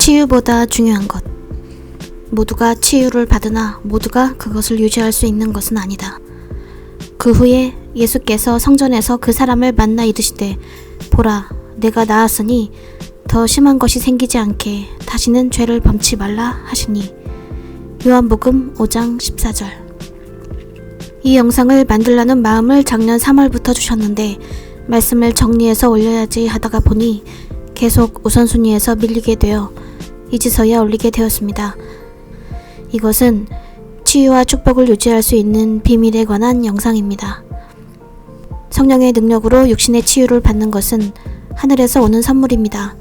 치유보다 중요한 것. 모두가 치유를 받으나 모두가 그것을 유지할 수 있는 것은 아니다. 그 후에 예수께서 성전에서 그 사람을 만나 이르시되 보라 내가 나았으니 더 심한 것이 생기지 않게 다시는 죄를 범치 말라 하시니. 요한복음 5장 14절. 이 영상을 만들라는 마음을 작년 3월부터 주셨는데 말씀을 정리해서 올려야지 하다가 보니 계속 우선순위에서 밀리게 되어 이제서야 올리게 되었습니다. 이것은 치유와 축복을 유지할 수 있는 비밀에 관한 영상입니다. 성령의 능력으로 육신의 치유를 받는 것은 하늘에서 오는 선물입니다.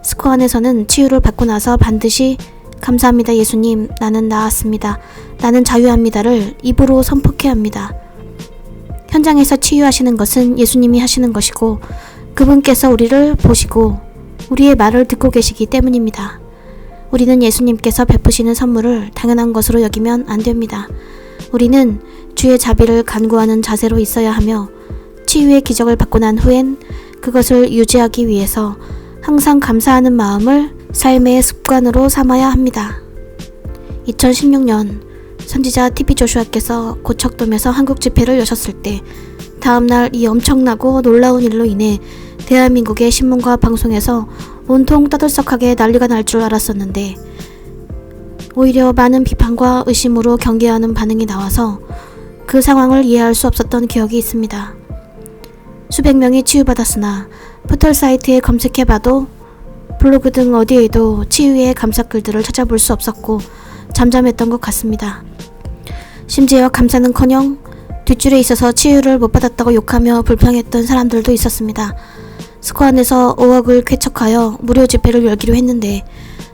스코 안에서는 치유를 받고 나서 반드시 감사합니다 예수님, 나는 나았습니다, 나는 자유합니다를 입으로 선포해야 합니다. 현장에서 치유하시는 것은 예수님이 하시는 것이고 그분께서 우리를 보시고 우리의 말을 듣고 계시기 때문입니다. 우리는 예수님께서 베푸시는 선물을 당연한 것으로 여기면 안 됩니다. 우리는 주의 자비를 간구하는 자세로 있어야 하며 치유의 기적을 받고 난 후엔 그것을 유지하기 위해서 항상 감사하는 마음을 삶의 습관으로 삼아야 합니다. 2016년 선지자 TV 조슈아께서 고척돔에서 한국 집회를 여셨을 때 다음날 이 엄청나고 놀라운 일로 인해 대한민국의 신문과 방송에서 온통 떠들썩하게 난리가 날 줄 알았었는데 오히려 많은 비판과 의심으로 경계하는 반응이 나와서 그 상황을 이해할 수 없었던 기억이 있습니다. 수백 명이 치유받았으나 포털 사이트에 검색해봐도 블로그 등 어디에도 치유의 감사글들을 찾아볼 수 없었고 잠잠했던 것 같습니다. 심지어 감사는커녕 뒷줄에 있어서 치유를 못 받았다고 욕하며 불평했던 사람들도 있었습니다. 스코 안에서 5억을 쾌척하여 무료 집회를 열기로 했는데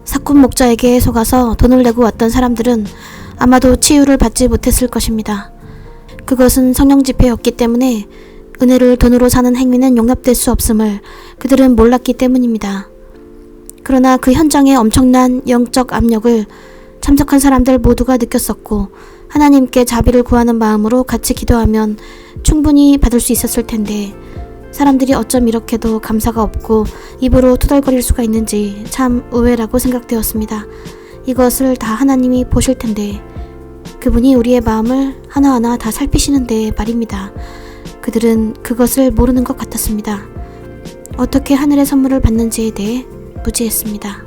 사건 목자에게 속아서 돈을 내고 왔던 사람들은 아마도 치유를 받지 못했을 것입니다. 그것은 성령 집회였기 때문에 은혜를 돈으로 사는 행위는 용납될 수 없음을 그들은 몰랐기 때문입니다. 그러나 그 현장의 엄청난 영적 압력을 참석한 사람들 모두가 느꼈었고 하나님께 자비를 구하는 마음으로 같이 기도하면 충분히 받을 수 있었을 텐데 사람들이 어쩜 이렇게도 감사가 없고 입으로 투덜거릴 수가 있는지 참 의외라고 생각되었습니다. 이것을 다 하나님이 보실 텐데 그분이 우리의 마음을 하나하나 다 살피시는데 말입니다. 그들은 그것을 모르는 것 같았습니다. 어떻게 하늘의 선물을 받는지에 대해 무지했습니다.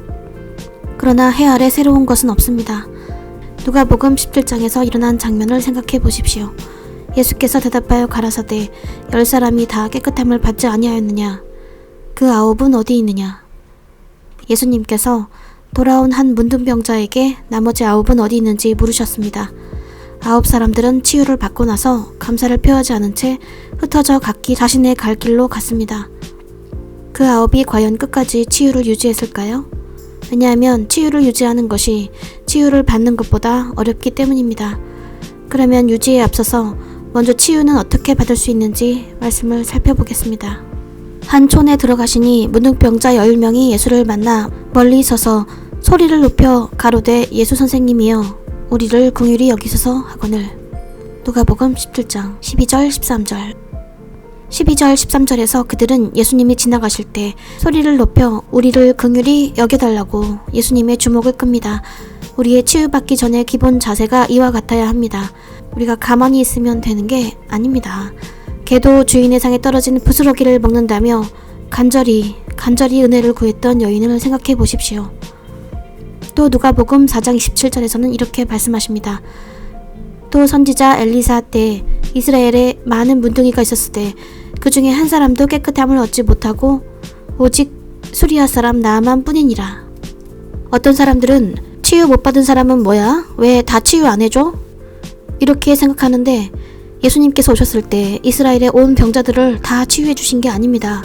그러나 해 아래 새로운 것은 없습니다. 누가복음 17장에서 일어난 장면을 생각해 보십시오. 예수께서 대답하여 가라사대 10사람이 다 깨끗함을 받지 아니하였느냐? 그 9은 어디 있느냐? 예수님께서 돌아온 한 문둥병자에게 나머지 9은 어디 있는지 물으셨습니다. 9사람들은 치유를 받고 나서 감사를 표하지 않은 채 흩어져 각기 자신의 갈 길로 갔습니다. 그 9이 과연 끝까지 치유를 유지했을까요? 왜냐하면 치유를 유지하는 것이 치유를 받는 것보다 어렵기 때문입니다. 그러면 유지에 앞서서 먼저 치유는 어떻게 받을 수 있는지 말씀을 살펴보겠습니다. 한 촌에 들어가시니 문둥병자 10명이 예수를 만나 멀리 서서 소리를 높여 가로되 예수 선생님이여 우리를 긍휼히 여기소서 하거늘. 누가복음 17장 12절 13절. 12절 13절에서 그들은 예수님이 지나가실 때 소리를 높여 우리를 긍휼히 여겨달라고 예수님의 주목을 끕니다. 우리의 치유받기 전에 기본 자세가 이와 같아야 합니다. 우리가 가만히 있으면 되는 게 아닙니다. 개도 주인의 상에 떨어진 부스러기를 먹는다며 간절히 은혜를 구했던 여인을 생각해 보십시오. 또 누가복음 4장 27절에서는 이렇게 말씀하십니다. 또 선지자 엘리사 때 이스라엘에 많은 문둥이가 있었을 때 그 중에 한 사람도 깨끗함을 얻지 못하고 오직 수리아 사람 나아만 뿐이니라. 어떤 사람들은 치유 못 받은 사람은 뭐야? 왜 다 치유 안 해줘? 이렇게 생각하는데 예수님께서 오셨을 때 이스라엘의 온 병자들을 다 치유해 주신 게 아닙니다.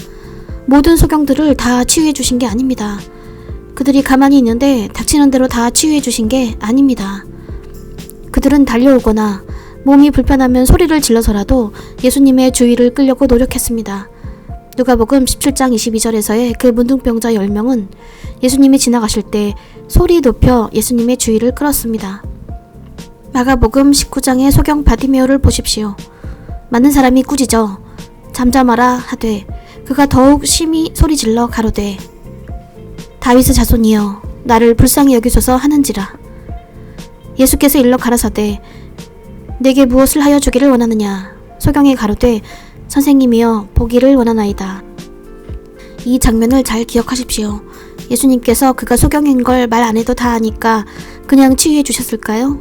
모든 소경들을 다 치유해 주신 게 아닙니다. 그들이 가만히 있는데 닥치는 대로 다 치유해 주신 게 아닙니다. 그들은 달려오거나 몸이 불편하면 소리를 질러서라도 예수님의 주의를 끌려고 노력했습니다. 누가복음 17장 22절에서의 그 문둥병자 10명은 예수님이 지나가실 때 소리 높여 예수님의 주의를 끌었습니다. 마가복음 19장의 소경 바디메오를 보십시오. 많은 사람이 꾸짖어 잠잠하라 하되 그가 더욱 심히 소리질러 가로되 다윗의 자손이여 나를 불쌍히 여기소서 하는지라. 예수께서 일러 가라사대 내게 무엇을 하여 주기를 원하느냐. 소경이 가로되 선생님이여 보기를 원하나이다. 이 장면을 잘 기억하십시오. 예수님께서 그가 소경인 걸 말 안 해도 다 아니까 그냥 치유해 주셨을까요?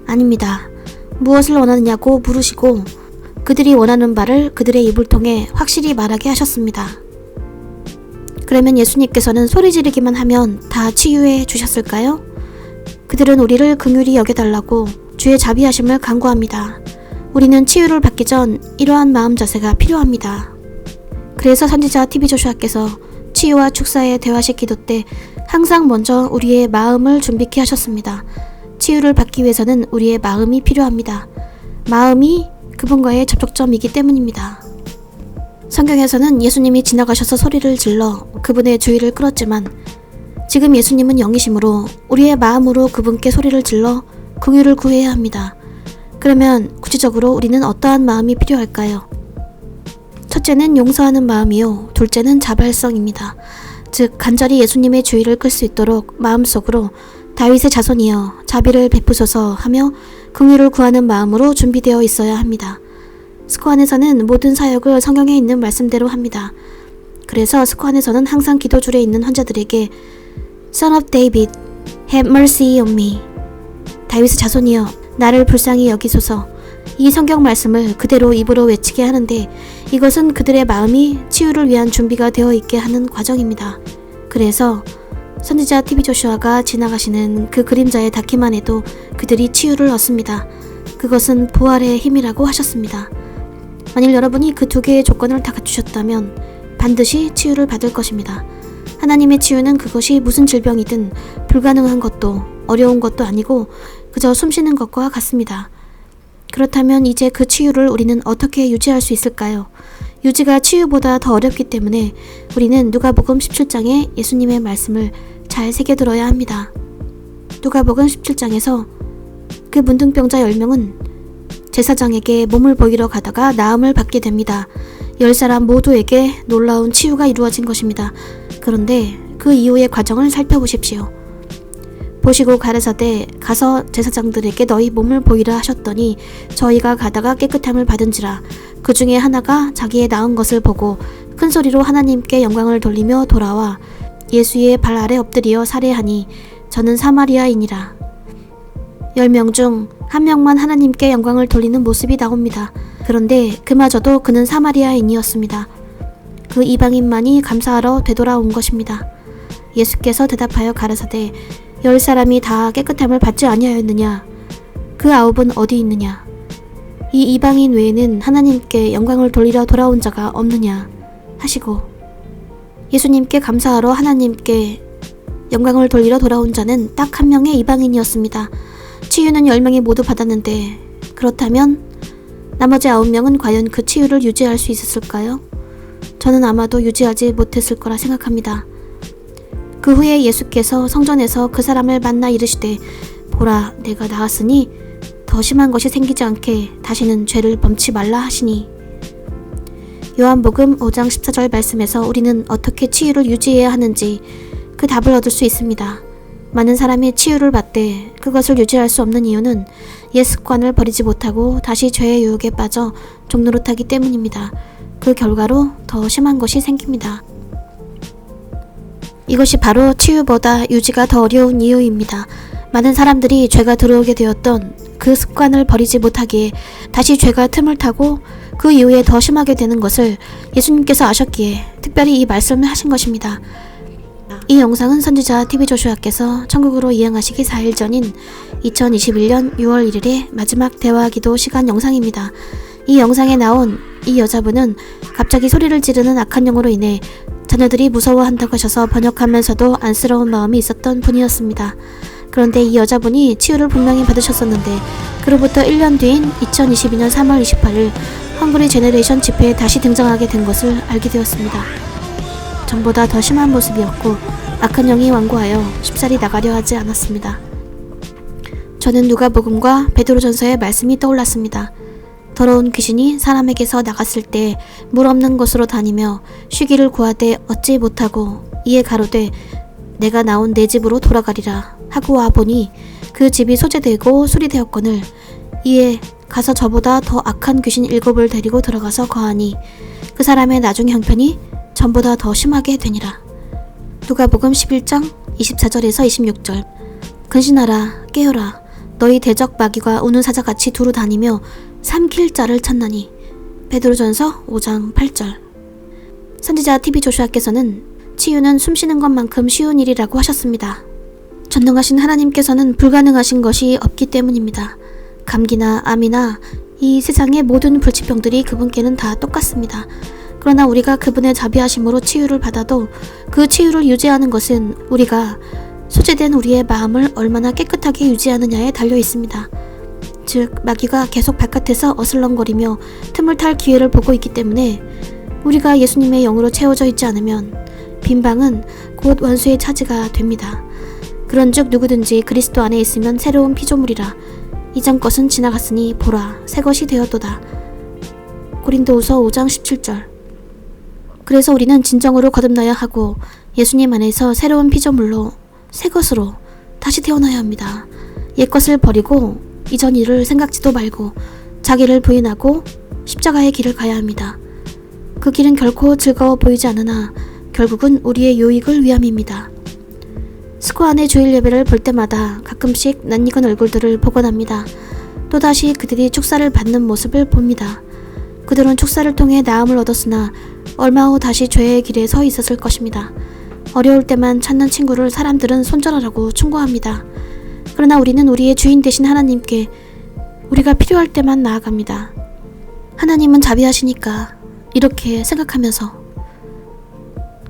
아닙니다. 무엇을 원하느냐고 물으시고 그들이 원하는 바를 그들의 입을 통해 확실히 말하게 하셨습니다. 그러면 예수님께서는 소리 지르기만 하면 다 치유해 주셨을까요? 그들은 우리를 긍휼히 여겨달라고 주의 자비하심을 간구합니다. 우리는 치유를 받기 전 이러한 마음 자세가 필요합니다. 그래서 선지자 TV 조슈아께서 치유와 축사의 대화식 기도 때 항상 먼저 우리의 마음을 준비케 하셨습니다. 치유를 받기 위해서는 우리의 마음이 필요합니다. 마음이 그분과의 접촉점이기 때문입니다. 성경에서는 예수님이 지나가셔서 소리를 질러 그분의 주의를 끌었지만 지금 예수님은 영이심으로 우리의 마음으로 그분께 소리를 질러 긍휼을 구해야 합니다. 그러면 구체적으로 우리는 어떠한 마음이 필요할까요? 첫째는 용서하는 마음이요. 둘째는 자발성입니다. 즉 간절히 예수님의 주의를 끌 수 있도록 마음속으로 다윗의 자손이여 자비를 베푸소서 하며 긍휼을 구하는 마음으로 준비되어 있어야 합니다. 스코 안에서는 모든 사역을 성경에 있는 말씀대로 합니다. 그래서 스코 안에서는 항상 기도줄에 있는 환자들에게 Son of David, have mercy on me. 다윗의 자손이여 나를 불쌍히 여기소서. 이 성경 말씀을 그대로 입으로 외치게 하는데 이것은 그들의 마음이 치유를 위한 준비가 되어 있게 하는 과정입니다. 그래서 선지자 TV 조슈아가 지나가시는 그 그림자에 닿기만 해도 그들이 치유를 얻습니다. 그것은 부활의 힘이라고 하셨습니다. 만일 여러분이 그 두 개의 조건을 다 갖추셨다면 반드시 치유를 받을 것입니다. 하나님의 치유는 그것이 무슨 질병이든 불가능한 것도 어려운 것도 아니고 그저 숨쉬는 것과 같습니다. 그렇다면 이제 그 치유를 우리는 어떻게 유지할 수 있을까요? 유지가 치유보다 더 어렵기 때문에 우리는 누가복음 17장에 예수님의 말씀을 잘 새겨들어야 합니다. 누가복음 17장에서 그 문둥병자 10명은 제사장에게 몸을 보이러 가다가 나음을 받게 됩니다. 10사람 모두에게 놀라운 치유가 이루어진 것입니다. 그런데 그 이후의 과정을 살펴보십시오. 보시고 가라사대 가서 제사장들에게 너희 몸을 보이라 하셨더니 저희가 가다가 깨끗함을 받은지라. 그 중에 하나가 자기의 나은 것을 보고 큰 소리로 하나님께 영광을 돌리며 돌아와 예수의 발 아래 엎드려 살해하니 저는 사마리아인이라. 10명 중 1명만 하나님께 영광을 돌리는 모습이 나옵니다. 그런데 그마저도 그는 사마리아인이었습니다. 그 이방인만이 감사하러 되돌아온 것입니다. 예수께서 대답하여 가라사대 10사람이 다 깨끗함을 받지 아니하였느냐? 그 9은 어디 있느냐? 이 이방인 외에는 하나님께 영광을 돌리러 돌아온 자가 없느냐? 하시고 예수님께 감사하러 하나님께 영광을 돌리러 돌아온 자는 딱 1명의 이방인이었습니다. 치유는 10명이 모두 받았는데 그렇다면 나머지 9명은 과연 그 치유를 유지할 수 있었을까요? 저는 아마도 유지하지 못했을 거라 생각합니다. 그 후에 예수께서 성전에서 그 사람을 만나 이르시되 보라 내가 나았으니 더 심한 것이 생기지 않게 다시는 죄를 범치 말라 하시니. 요한복음 5장 14절 말씀에서 우리는 어떻게 치유를 유지해야 하는지 그 답을 얻을 수 있습니다. 많은 사람이 치유를 받되 그것을 유지할 수 없는 이유는 옛 습관을 버리지 못하고 다시 죄의 유혹에 빠져 종노릇하기 때문입니다. 그 결과로 더 심한 것이 생깁니다. 이것이 바로 치유보다 유지가 더 어려운 이유입니다. 많은 사람들이 죄가 들어오게 되었던 그 습관을 버리지 못하기에 다시 죄가 틈을 타고 그 이후에 더 심하게 되는 것을 예수님께서 아셨기에 특별히 이 말씀을 하신 것입니다. 이 영상은 선지자 TV 조슈아께서 천국으로 이양하시기 4일 전인 2021년 6월 1일의 마지막 대화기도 시간 영상입니다. 이 영상에 나온 이 여자분은 갑자기 소리를 지르는 악한 영으로 인해 자녀들이 무서워한다고 하셔서 번역하면서도 안쓰러운 마음이 있었던 분이었습니다. 그런데 이 여자분이 치유를 분명히 받으셨었는데 그로부터 1년 뒤인 2022년 3월 28일 헝그리 제너레이션 집회에 다시 등장하게 된 것을 알게 되었습니다. 전보다 더 심한 모습이었고 악한 영이 완고하여 쉽사리 나가려 하지 않았습니다. 저는 누가복음과 베드로전서의 말씀이 떠올랐습니다. 더러운 귀신이 사람에게서 나갔을 때 물 없는 곳으로 다니며 쉬기를 구하되 얻지 못하고 이에 가로되 내가 나온 내 집으로 돌아가리라 하고 와보니 그 집이 소재되고 수리되었거늘 이에 가서 저보다 더 악한 귀신 7을 데리고 들어가서 거하니 그 사람의 나중 형편이 전보다 더 심하게 되니라. 누가복음 11장 24절에서 26절. 근신하라 깨어라 너희 대적 마귀가 우는 사자같이 두루 다니며 삼킬 자를 찾나니. 베드로전서 5장 8절. 선지자 TV 조슈아께서는 치유는 숨쉬는 것만큼 쉬운 일이라고 하셨습니다. 전능하신 하나님께서는 불가능하신 것이 없기 때문입니다. 감기나 암이나 이 세상의 모든 불치병들이 그분께는 다 똑같습니다. 그러나 우리가 그분의 자비하심으로 치유를 받아도 그 치유를 유지하는 것은 우리가 소재된 우리의 마음을 얼마나 깨끗하게 유지하느냐에 달려 있습니다. 즉 마귀가 계속 바깥에서 어슬렁거리며 틈을 탈 기회를 보고 있기 때문에 우리가 예수님의 영으로 채워져 있지 않으면 빈 방은 곧 원수의 차지가 됩니다. 그런즉 누구든지 그리스도 안에 있으면 새로운 피조물이라 이전 것은 지나갔으니 보라 새 것이 되었도다. 고린도후서 5장 17절. 그래서 우리는 진정으로 거듭나야 하고 예수님 안에서 새로운 피조물로 새 것으로 다시 태어나야 합니다. 옛것을 버리고 이전 일을 생각지도 말고 자기를 부인하고 십자가의 길을 가야 합니다. 그 길은 결코 즐거워 보이지 않으나 결국은 우리의 유익을 위함입니다. 스코 안의 주일 예배를 볼 때마다 가끔씩 낯익은 얼굴들을 보곤 합니다. 또다시 그들이 축사를 받는 모습을 봅니다. 그들은 축사를 통해 나음을 얻었으나 얼마 후 다시 죄의 길에 서 있었을 것입니다. 어려울 때만 찾는 친구를 사람들은 손절하라고 충고합니다. 그러나 우리는 우리의 주인 되신 하나님께 우리가 필요할 때만 나아갑니다. 하나님은 자비하시니까 이렇게 생각하면서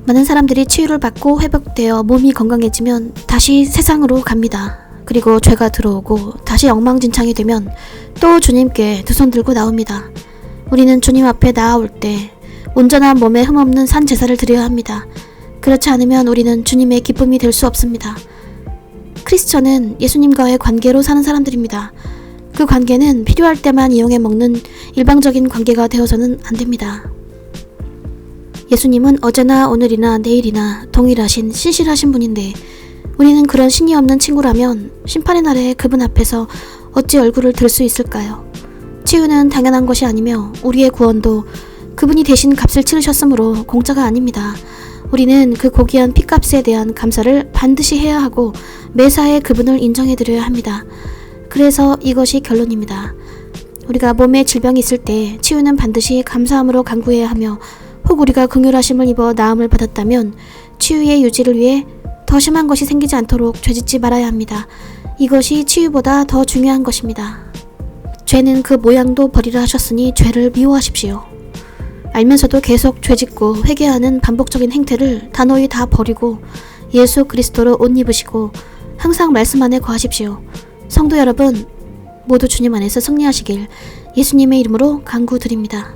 많은 사람들이 치유를 받고 회복되어 몸이 건강해지면 다시 세상으로 갑니다. 그리고 죄가 들어오고 다시 엉망진창이 되면 또 주님께 두 손 들고 나옵니다. 우리는 주님 앞에 나아올 때 온전한 몸에 흠없는 산 제사를 드려야 합니다. 그렇지 않으면 우리는 주님의 기쁨이 될 수 없습니다. 크리스천은 예수님과의 관계로 사는 사람들입니다. 그 관계는 필요할 때만 이용해 먹는 일방적인 관계가 되어서는 안 됩니다. 예수님은 어제나 오늘이나 내일이나 동일하신 신실하신 분인데 우리는 그런 신이 없는 친구라면 심판의 날에 그분 앞에서 어찌 얼굴을 들 수 있을까요? 치유는 당연한 것이 아니며 우리의 구원도 그분이 대신 값을 치르셨으므로 공짜가 아닙니다. 우리는 그 고귀한 핏값에 대한 감사를 반드시 해야 하고 매사에 그분을 인정해드려야 합니다. 그래서 이것이 결론입니다. 우리가 몸에 질병이 있을 때 치유는 반드시 감사함으로 간구해야 하며 혹 우리가 긍휼하심을 입어 나음을 받았다면 치유의 유지를 위해 더 심한 것이 생기지 않도록 죄짓지 말아야 합니다. 이것이 치유보다 더 중요한 것입니다. 죄는 그 모양도 버리라 하셨으니 죄를 미워하십시오. 알면서도 계속 죄짓고 회개하는 반복적인 행태를 단호히 다 버리고 예수 그리스도로 옷 입으시고 항상 말씀 안에 거하십시오. 성도 여러분, 모두 주님 안에서 승리하시길 예수님의 이름으로 간구드립니다.